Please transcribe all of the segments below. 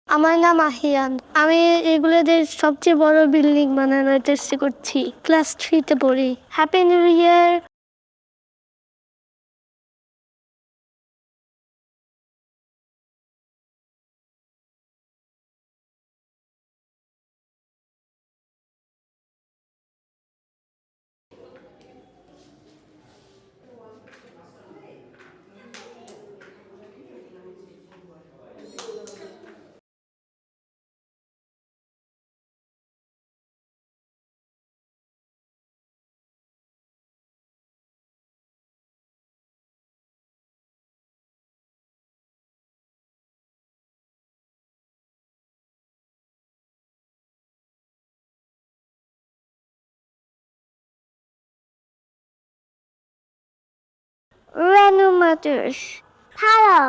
আমার নাম আহিয়ান। আমি এগুলোদের সবচেয়ে বড় বিল্ডিং বানানোর চেষ্টা করছি। ক্লাস 3 তে পড়ি। Happy new year. Renomators. Hello.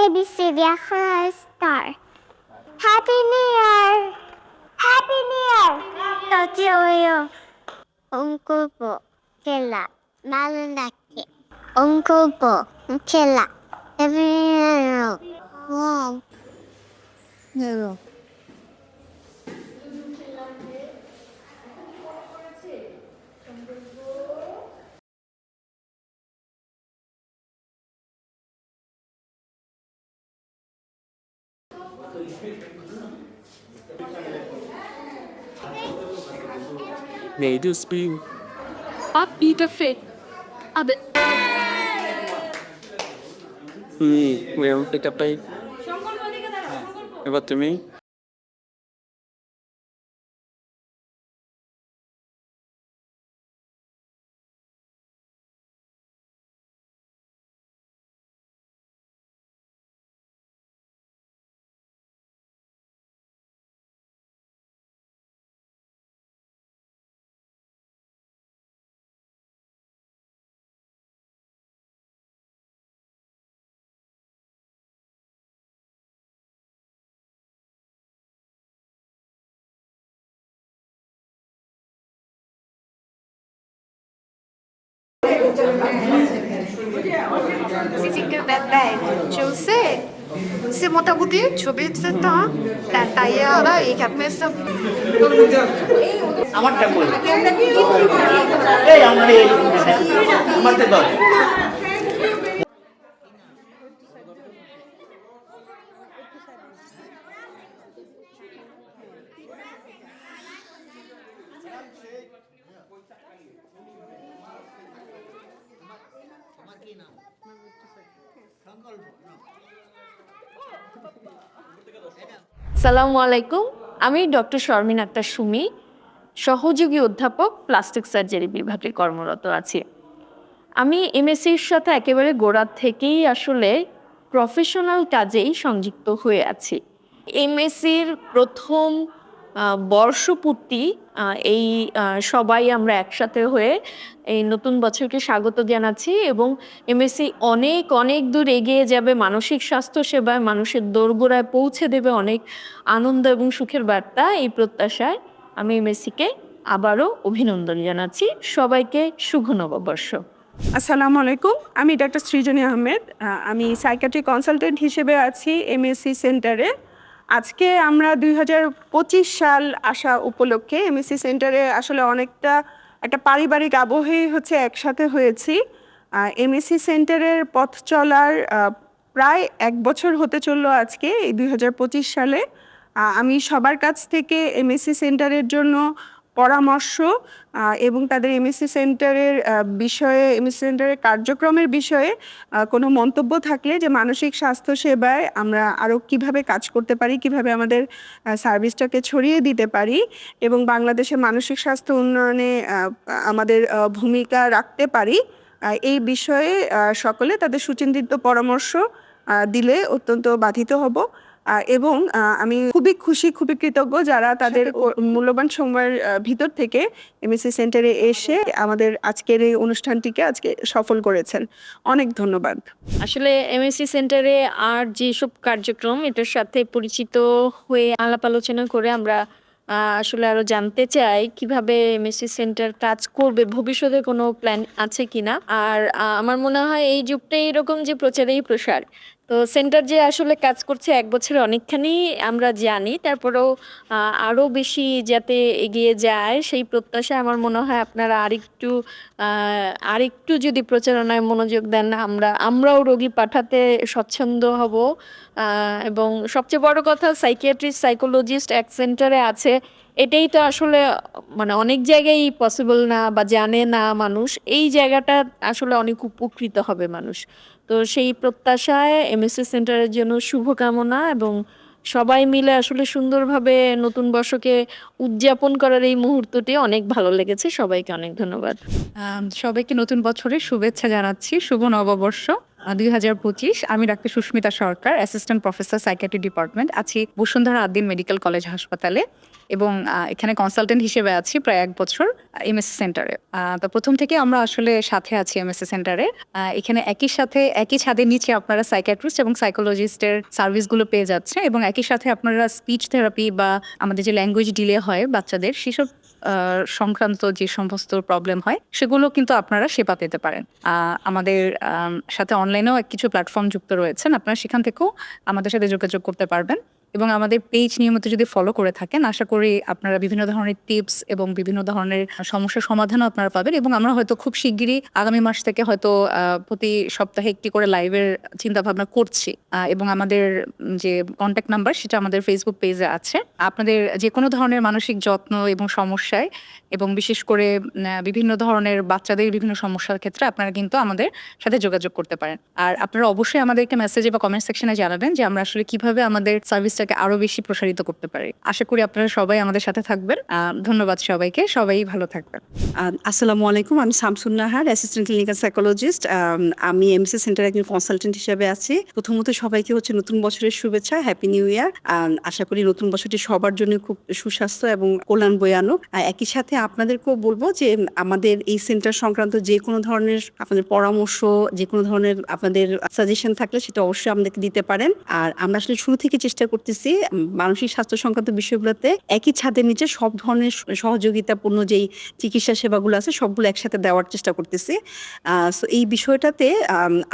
ABCD Star. Happy New Year. Happy New Year. Totioyo. Uncle po. Kela. Malunaki. Uncle po. Kela. Happy New Year. Wow. Hello. Made you spin. Upbeat fit. Abe. Well, এটা পাই এবার তুমি Sisika bebek, Jose. Se monta budi, ছবি সেটা তাইয়া আরা এই ক্যাপে সব আমারটা কই এই আমার এই আমারটা দাও সালামু আলাইকুম। আমি ডক্টর শর্মিন আক্তার সুমি, সহযোগী অধ্যাপক প্লাস্টিক সার্জারি বিভাগে কর্মরত আছি। আমি এমএসসির সাথে একেবারে গোড়া থেকেই আসলে প্রফেশনাল কাজেই সংযুক্ত হয়ে আছি। এমএসসির প্রথম বর্ষপূর্তি এই সবাই আমরা একসাথে হয়ে এই নতুন বছরকে স্বাগত জানাচ্ছি এবং এমএসসি অনেক অনেক দূর এগিয়ে যাবে মানসিক স্বাস্থ্য সেবায়, মানুষের দোরগোড়ায় পৌঁছে দেবে অনেক আনন্দ এবং সুখের বার্তা। এই প্রত্যাশায় আমি এমএসসিকে আবারও অভিনন্দন জানাচ্ছি। সবাইকে শুভ নববর্ষ। আসসালামু আলাইকুম, আমি ডাক্তার সৃজনী আহমেদ। আমি সাইকিয়াট্রি কনসালটেন্ট হিসেবে আছি এমএসসি সেন্টারে। আজকে আমরা 2025 সাল আসা উপলক্ষে এমএসসি সেন্টারে আসলে অনেকটা একটা পারিবারিক আবহেই হচ্ছে একসাথে হয়েছি। এমএসসি সেন্টারের পথ চলার প্রায় 1 বছর হতে চললো আজকে এই 2025 সালে। আমি সবার কাছ থেকে এমএসসি সেন্টারের জন্য পরামর্শ এবং তাদের এমএসসি সেন্টারের বিষয়ে, এমএসসি সেন্টারের কার্যক্রমের বিষয়ে কোনো মন্তব্য থাকলে যে মানসিক স্বাস্থ্য সেবায় আমরা আরও কিভাবে কাজ করতে পারি, কিভাবে আমাদের সার্ভিসটাকে ছড়িয়ে দিতে পারি এবং বাংলাদেশে মানসিক স্বাস্থ্য উন্নয়নে আমাদের ভূমিকা রাখতে পারি, এই বিষয়ে সকলে তাদের সুচিন্তিত পরামর্শ দিলে অত্যন্ত বাধিত হব। এবং আমি খুবই খুশি, খুবই কৃতজ্ঞ যারা তাদের মূল্যবান সময়ের ভিতর থেকে এমএসসি সেন্টারে এসে আমাদের আজকের এই অনুষ্ঠানটিকে আজকে সফল করেছেন। অনেক ধন্যবাদ। আসলে এমএসসি সেন্টারে আর যেসব কার্যক্রম এটার সাথে পরিচিত হয়ে আলাপ আলোচনা করে আমরা আসলে আরো জানতে চাই কিভাবে এমএসসি সেন্টার কাজ করবে, ভবিষ্যতে কোনো প্ল্যান আছে কিনা। আর আমার মনে হয় এই যুগটা এরকম যে প্রচারেই প্রসার। তো সেন্টার যে আসলে কাজ করছে ১ বছরে অনেকখানি আমরা জানি। তারপরেও আরো বেশি যাতে এগিয়ে যায় সেই প্রত্যাশায় আমার মনে হয় আপনারা আ আরেকটু যদি প্রচারণায় মনোযোগ দেন আমরাও রোগী পাঠাতে স্বচ্ছন্দ হব। আ এবং সবচেয়ে বড় কথা সাইকিয়াট্রিস্ট, সাইকোলজিস্ট এক সেন্টারে আছে। এটাই তো আসলে মানে অনেক জায়গায় পসিবল না বা জানে না মানুষ। এই জায়গাটা আসলে অনেক উপকৃত হবে মানুষ। তো সেই প্রত্যাশায় এমএসসি সেন্টারের জন্য শুভকামনা এবং সবাই মিলে আসলে সুন্দরভাবে নতুন বর্ষকে উদযাপন করার এই মুহূর্তটি অনেক ভালো লেগেছে। সবাইকে অনেক ধন্যবাদ। সবাইকে নতুন বছরের শুভেচ্ছা জানাচ্ছি। শুভ নববর্ষ ২০২৫। আমি ডাক্তার সুস্মিতা সরকার, অ্যাসিস্ট্যান্ট প্রফেসর সাইকিয়াট্রি ডিপার্টমেন্ট, আছি বসুন্ধরা আদ্দিন মেডিকেল কলেজ হাসপাতালে এবং এখানে কনসালটেন্ট হিসেবে আছি প্রায় ১ বছর এমএসসি সেন্টারে। তো প্রথম থেকে আমরা আসলে সাথে আছি এমএসসি সেন্টারে। এখানে একই ছাদের নিচে আপনারা সাইকিয়াট্রিস্ট এবং সাইকোলজিস্টের সার্ভিসগুলো পেয়ে যাচ্ছে এবং একই সাথে আপনারা স্পিচ থেরাপি বা আমাদের যে ল্যাঙ্গুয়েজ ডিলে হয় বাচ্চাদের সেসব সংক্রান্ত যে সমস্ত প্রবলেম হয় সেগুলো কিন্তু আপনারা সেবা পেতে পারেন। আমাদের সাথে অনলাইনেও কিছু প্ল্যাটফর্ম যুক্ত রয়েছেন, আপনারা সেখান থেকেও আমাদের সাথে যোগাযোগ করতে পারবেন এবং আমাদের পেজ নিয়মিত যদি ফলো করে থাকেন আশা করি আপনারা বিভিন্ন ধরনের টিপস এবং বিভিন্ন ধরনের সমস্যার সমাধানও আপনারা পাবেন এবং আমরা হয়তো খুব শিগগিরই আগামী মাস থেকে হয়তো প্রতি সপ্তাহে একটি করে লাইভের চিন্তা ভাবনা করছি এবং আমাদের যে কন্ট্যাক্ট নাম্বার সেটা আমাদের ফেসবুক পেজে আছে। আপনাদের যে কোনো ধরনের মানসিক যত্ন এবং সমস্যায় এবং বিশেষ করে বিভিন্ন ধরনের বাচ্চাদের বিভিন্ন সমস্যার ক্ষেত্রে আপনারা কিন্তু আমাদের সাথে যোগাযোগ করতে পারেন। আর আপনারা অবশ্যই আমাদেরকে মেসেজে বা কমেন্ট সেকশনে জানাবেন যে আমরা আসলে কিভাবে আমাদের সার্ভিসটাকে আরো বেশি প্রসারিত করতে পারি। আশা করি আপনারা সবাই আমাদের সাথে থাকবেন। ধন্যবাদ সবাইকে, সবাই ভালো থাকবেন। আসসালামু আলাইকুম, আমি Shamsun Nahar, assistant clinical psychologist. আমি এমসি সেন্টারে একজন কনসালটেন্ট হিসেবে আছি। প্রথমত সবাইকে নতুন বছরের শুভেচ্ছা, হ্যাপি নিউ ইয়ার। আশা করি নতুন বছরটি সবার জন্য খুব সুস্বাস্থ্য এবং কল্যাণ বয়ে আনুক। একই সাথে আপনাদেরকেও বলবো যে আমাদের এই সেন্টার সংক্রান্ত যে কোনো ধরনের আপনাদের পরামর্শ, যে কোনো ধরনের আপনাদের সাজেশন থাকলে সেটা অবশ্যই আমাদেরকে দিতে পারেন। আর আমরা আসলে শুরু থেকে চেষ্টা করতেছি মানসিক স্বাস্থ্য সংক্রান্ত বিষয়গুলোতে একই ছাদের নিচে সব ধরনের সহযোগিতাপূর্ণ যেই চিকিৎসা সেবাগুলো আছে সবগুলো একসাথে দেওয়ার চেষ্টা করতেছি। সো এই বিষয়টাতে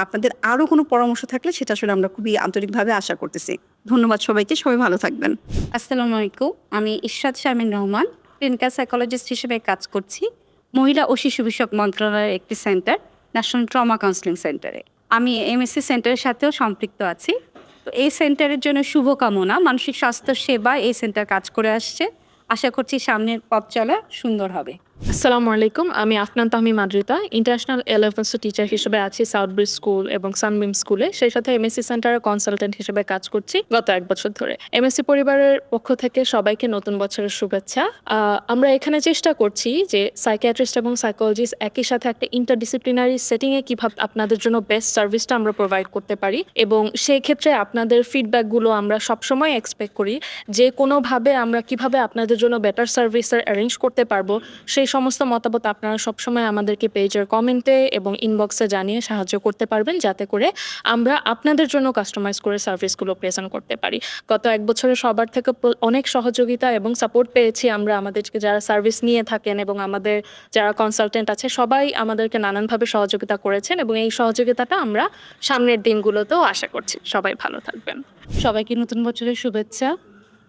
আপনাদের আরো কোনো পরামর্শ থাকলে সেটা আসলে আমরা খুবই আন্তরিকভাবে আশা করতেছি। ধন্যবাদ সবাইকে, সবাই ভালো থাকবেন। আসসালামু আলাইকুম, আমি ইশরাত শারমিন রহমান, ক্লিনিক্যাল সাইকোলজিস্ট হিসেবে কাজ করছি মহিলা ও শিশু বিষয়ক মন্ত্রণালয়ের একটি সেন্টার, ন্যাশনাল ট্রমা কাউন্সিলিং সেন্টারে। আমি এমএসসি সেন্টারের সাথেও সম্পৃক্ত আছি। তো এই সেন্টারের জন্য শুভকামনা। মানসিক স্বাস্থ্য সেবা এই সেন্টার কাজ করে আসছে। আশা করছি সামনের পথ চলা সুন্দর হবে। আসসালামু আলাইকুম, আমি আফনান তাহমিম আদ্রিতা, ইন্টারন্যাশনাল এ-লেভেলস টিচার হিসেবে আছি সাউথ ব্রিজ স্কুল এবং সানবিম স্কুলে। সেই সাথে এমএসসি সেন্টারের কনসালটেন্ট হিসেবে কাজ করছি গত ১ বছর ধরে। এমএসসি পরিবারের পক্ষ থেকে সবাইকে নতুন বছরের শুভেচ্ছা। আমরা এখানে চেষ্টা করছি যে সাইকিয়াট্রিস্ট এবং সাইকোলজিস্ট একই সাথে একটা ইন্টারডিসিপ্লিনারি সেটিংয়ে কীভাবে আপনাদের জন্য বেস্ট সার্ভিসটা আমরা প্রোভাইড করতে পারি এবং সেই ক্ষেত্রে আপনাদের ফিডব্যাকগুলো আমরা সবসময় এক্সপেক্ট করি যে কোনোভাবে আমরা কিভাবে আপনাদের জন্য বেটার সার্ভিসের অ্যারেঞ্জ করতে পারবো। সেই সমস্ত মতামত আপনারা সবসময় আমাদেরকে পেজের কমেন্টে এবং ইনবক্সে জানিয়ে সাহায্য করতে পারবেন যাতে করে আমরা আপনাদের জন্য কাস্টমাইজ করে সার্ভিসগুলো প্রেজেন্ট করতে পারি। গত ১ বছরে সবার থেকে অনেক সহযোগিতা এবং সাপোর্ট পেয়েছি আমরা। আমাদেরকে যারা সার্ভিস নিয়ে থাকেন এবং আমাদের যারা কনসালটেন্ট আছে সবাই আমাদেরকে নানানভাবে সহযোগিতা করেছেন এবং এই সহযোগিতাটা আমরা সামনের দিনগুলোতেও আশা করছি। সবাই ভালো থাকবেন। সবাইকে নতুন বছরের শুভেচ্ছা।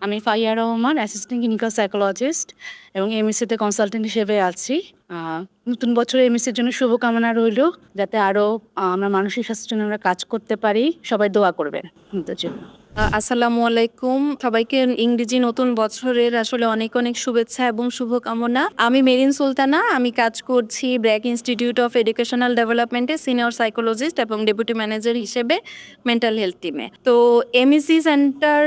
আমি ফাইয়া রহমান, অ্যাসিস্ট্যান্ট ক্লিনিক্যাল সাইকোলজিস্ট এবং এমএসসিতে কনসালটেন্ট হিসেবে আছি। নতুন বছরে এমএসসির জন্য শুভকামনা রইল, যাতে আরও আমরা মানসিক স্বাস্থ্যের জন্য আমরা কাজ করতে পারি। সবাই দোয়া করবেন আমাদের জন্য। আসসালামু আলাইকুম, সবাইকে ইংরেজি নতুন বছরের আসলে অনেক অনেক শুভেচ্ছা এবং শুভকামনা। আমি মেরিন সুলতানা, আমি কাজ করছি ব্র্যাক ইনস্টিটিউট অফ এডুকেশনাল ডেভেলপমেন্টে সিনিয়র সাইকোলজিস্ট এবং ডেপুটি ম্যানেজার হিসেবে মেন্টাল হেলথ টিমে। তো এমএসসি সেন্টার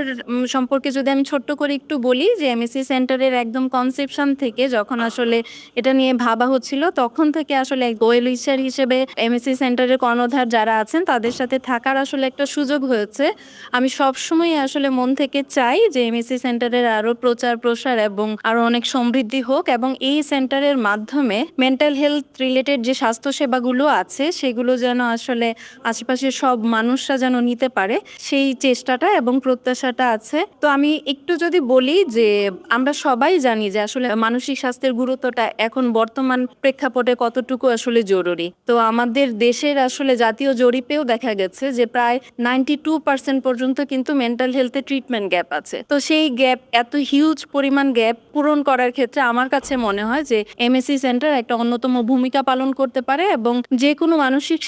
সম্পর্কে যদি আমি ছোট্ট করে একটু বলি যে এমএসসি সেন্টারের একদম কনসেপশন থেকে যখন আসলে এটা নিয়ে ভাবা হচ্ছিল তখন থেকে আসলে ওয়েল উইশার হিসেবে এমএসসি সেন্টারের কর্ণধার যারা আছেন তাদের সাথে থাকার আসলে একটা সুযোগ হয়েছে। আমি সব সবসময় আসলে মন থেকে চাই যে এমএসসি সেন্টারের আরো প্রচার প্রসার এবং আরো অনেক সমৃদ্ধি হোক, এবং এই সেন্টারের মাধ্যমে মেন্টাল হেলথ রিলেটেড যে স্বাস্থ্য সেবাগুলো আছে সেগুলো যেন আসলে আশেপাশের সব মানুষরা যেন নিতে পারে, সেই চেষ্টাটা এবং প্রত্যাশাটা আছে। তো আমি একটু যদি বলি যে আমরা সবাই জানি যে আসলে মানসিক স্বাস্থ্যের গুরুত্বটা এখন বর্তমান প্রেক্ষাপটে কতটুকু আসলে জরুরি। তো আমাদের দেশের আসলে জাতীয় জরিপেও দেখা গেছে যে প্রায় 92% পর্যন্ত কিন্তু মেন্টাল হেলথে ট্রিটমেন্ট গ্যাপ আছে। তো সেই গ্যাপ, এত হিউজ পরিমাণ গ্যাপ পূরণ করার ক্ষেত্রে আমার কাছে মনে হয় যে এমএসসি সেন্টার একটা অন্যতম ভূমিকা পালন করতে পারে, এবং যে কোনো মানসিক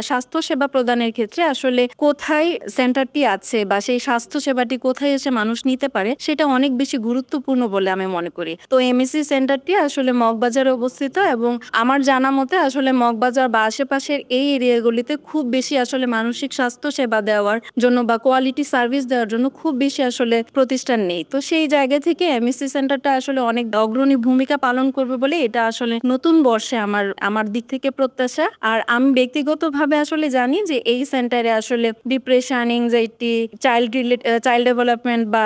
স্বাস্থ্য সেবা প্রদানের ক্ষেত্রে আসলে কোথায় সেন্টারটি আছে বা সেই স্বাস্থ্য সেবাটি কোথায় এসে মানুষ নিতে পারে সেটা অনেক বেশি গুরুত্বপূর্ণ বলে আমি মনে করি। তো এমএসসি সেন্টারটি আসলে মগবাজারে অবস্থিত, এবং আমার জানা মতে আসলে মগবাজার বা আশেপাশের এই এরিয়াগুলিতে খুব বেশি আসলে মানসিক স্বাস্থ্য সেবা দেওয়ার জন্য বা কোয়ালিটি সার্ভিস দেওয়ার জন্য খুব বেশি আসলে প্রতিষ্ঠান নেই। তো সেই জায়গা থেকে এমএসসি সেন্টারটা আসলে অনেক অগ্রণী ভূমিকা পালন করবে বলে এটা আসলে নতুন বর্ষে আমার দিক থেকে প্রত্যাশা। আর আমি ব্যক্তিগতভাবে আসলে জানি যে এই সেন্টারে আসলে ডিপ্রেশন, এংজাইটি, চাইল্ড ডেভেলপমেন্ট বা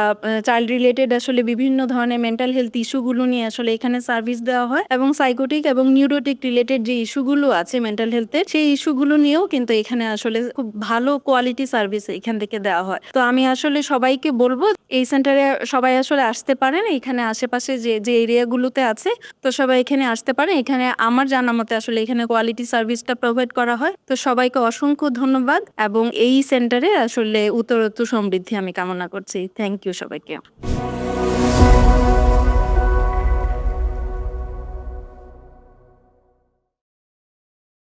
চাইল্ড রিলেটেড আসলে বিভিন্ন ধরনের মেন্টাল হেলথ ইস্যুগুলো নিয়ে আসলে এখানে সার্ভিস দেওয়া হয়, এবং সাইকোটিক এবং নিউরোটিক রিলেটেড যে ইস্যুগুলো আছে মেন্টাল হেলথের, সেই ইস্যুগুলো নিয়েও কিন্তু এখানে আসলে খুব ভালো কোয়ালিটি সার্ভিস এখান থেকে দেওয়া হয়। তো আমি আসলে সবাইকে বলবো এই সেন্টারে সবাই আসলে আসতে পারেন, এখানে আশেপাশে যে এরিয়াগুলোতে আছে তো সবাই এখানে আসতে পারে। এখানে আমার জানা মতে আসলে এখানে কোয়ালিটি সার্ভিসটা প্রোভাইড করা হয়। তো সবাইকে অসংখ্য ধন্যবাদ, এবং এই সেন্টারে আসলে উত্তরোত্তর সমৃদ্ধি আমি কামনা করছি। থ্যাংক ইউ সবাইকে।